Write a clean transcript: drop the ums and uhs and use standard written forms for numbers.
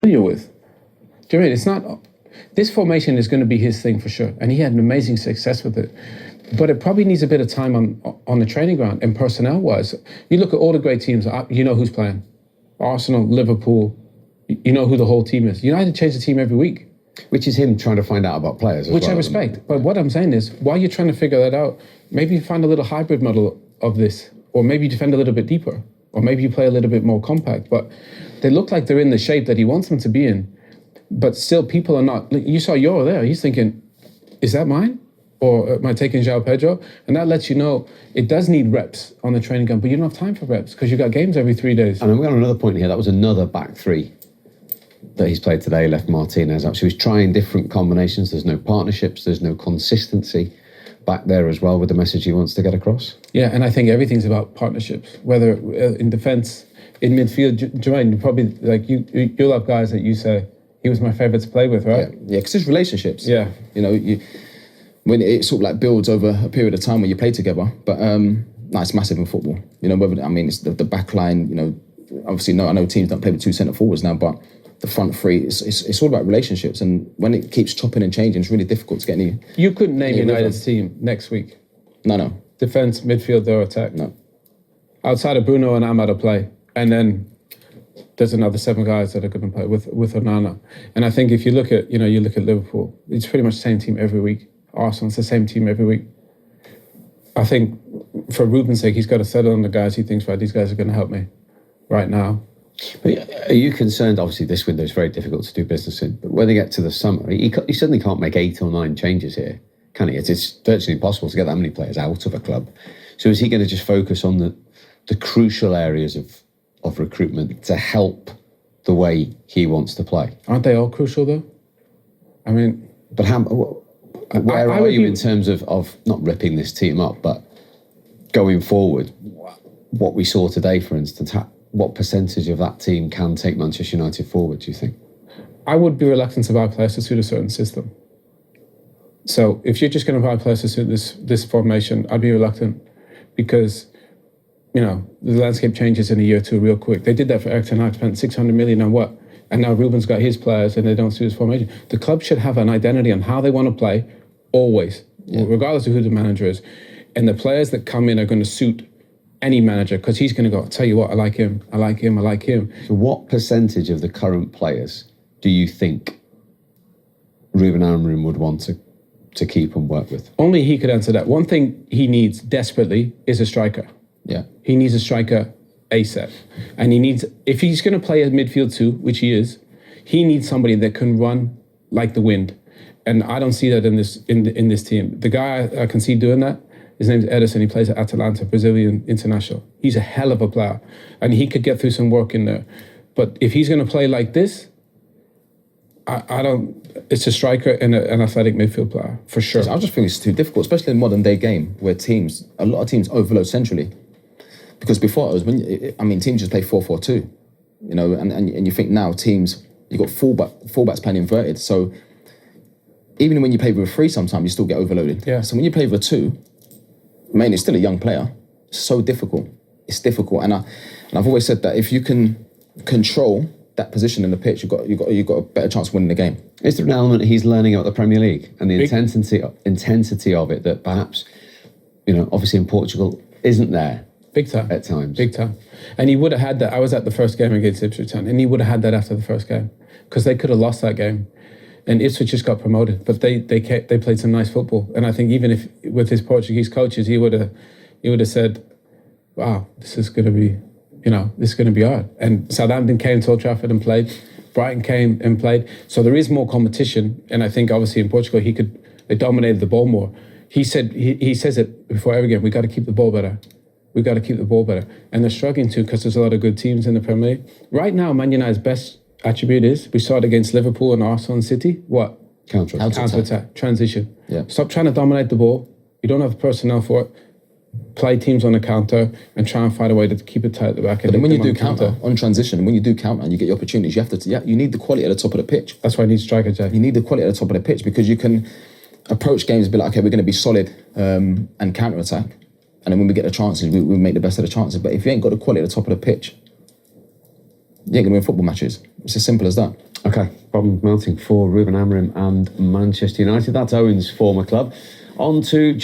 familiar with. Do you know what I mean? It's not. This formation is going to be his thing for sure, and he had an amazing success with it. But it probably needs a bit of time on the training ground and personnel-wise. You look at all the great teams, you know who's playing. Arsenal, Liverpool, you know who the whole team is. United change the team every week. Which is him trying to find out about players as Which well. I respect. But what I'm saying is, while you're trying to figure that out, maybe you find a little hybrid model of this, or maybe you defend a little bit deeper, or maybe you play a little bit more compact. But they look like they're in the shape that he wants them to be in. But still, people are not. You saw Euro there. He's thinking, is that mine? Or am I taking João Pedro? And that lets you know it does need reps on the training ground, but you don't have time for reps because you've got games every 3 days. And we got another point here. That was another back three that he's played today, left Martinez up. So he's trying different combinations. There's no partnerships. There's no consistency back there as well with the message he wants to get across. Yeah, and I think everything's about partnerships, whether in defence, in midfield. Jermaine, probably like you'll have guys that you say, he was my favourite to play with, right? Yeah, because it's relationships. Yeah. You know, when it sort of like builds over a period of time when you play together. But no, it's massive in football. You know, whether it's the back line, you know, obviously I know teams don't play with two centre forwards now, but the front three, it's all about relationships. And when it keeps chopping and changing, it's really difficult to get any. You couldn't name United's team next week. No. Defence, midfield, or attack. No. Outside of Bruno and Amad to play. And then there's another 7 guys that are going to play with Onana. And I think if you look at Liverpool, it's pretty much the same team every week. Arsenal, it's the same team every week. I think for Ruben's sake, he's got to settle on the guys he thinks, right, these guys are going to help me right now. But are you concerned? Obviously, this window is very difficult to do business in. But when they get to the summer, he suddenly can't make 8 or 9 changes here, can he? It's virtually impossible to get that many players out of a club. So is he going to just focus on the crucial areas of recruitment to help the way he wants to play? Aren't they all crucial, though? I mean... But where are you in terms of not ripping this team up, but going forward, what we saw today, for instance, what percentage of that team can take Manchester United forward, do you think? I would be reluctant to buy players to suit a certain system. So if you're just going to buy players to suit this formation, I'd be reluctant because, you know, the landscape changes in a year or two real quick. They did that for Eric Ten Hag, spent 600 million on what? And now Ruben's got his players and they don't suit his formation. The club should have an identity on how they want to play, always, regardless of who the manager is. And the players that come in are going to suit any manager because he's going to go, I'll tell you what, I like him. So what percentage of the current players do you think Ruben Amorim would want to keep and work with? Only he could answer that. One thing he needs desperately is a striker. Yeah. He needs a striker ASAP. And he needs, if he's going to play a midfield too, which he is, he needs somebody that can run like the wind. And I don't see that in this team. The guy I can see doing that, his name's Edison. He plays at Atalanta, Brazilian international. He's a hell of a player. And he could get through some work in there. But if he's going to play like this, I don't... It's a striker and an athletic midfield player, for sure. I just think it's too difficult, especially in modern day game where a lot of teams overload centrally. Because before it was teams just play 4-4-2, you know, and you think now teams, you've got fullbacks playing inverted. So even when you play with a 3 sometimes you still get overloaded. Yeah. So when you play with a 2, man, it's still a young player. It's so difficult. It's difficult. And I've always said that if you can control that position in the pitch, you've got a better chance of winning the game. Is there an element he's learning about the Premier League and the intensity of it that perhaps, you know, obviously in Portugal isn't there? Big time. At times. Big time. And he would have had that. I was at the first game against Ipswich Town, and he would have had that after the first game because they could have lost that game. And Ipswich just got promoted, but they played some nice football. And I think even if with his Portuguese coaches, he would have said, wow, this is going to be hard. And Southampton came to Old Trafford and played. Brighton came and played. So there is more competition. And I think obviously in Portugal, they dominated the ball more. He said, he says it before every game, we got to keep the ball better. We've got to keep the ball better. And they're struggling to because there's a lot of good teams in the Premier League. Right now, Man United's best attribute is, we saw it against Liverpool and Arsenal and City, what? Counter-attack. Transition. Yeah. Stop trying to dominate the ball. You don't have the personnel for it. Play teams on the counter and try and find a way to keep it tight at the back. But then when you do counter on transition, when you do counter and you get your opportunities, you need the quality at the top of the pitch. That's why I need striker, Jay. You need the quality at the top of the pitch because you can approach games and be like, okay, we're going to be solid and counter-attack. And then when we get the chances, we make the best of the chances. But if you ain't got the quality at the top of the pitch, you ain't going to win football matches. It's as simple as that. Okay, problems mounting for Ruben Amorim and Manchester United. That's Owen's former club. On to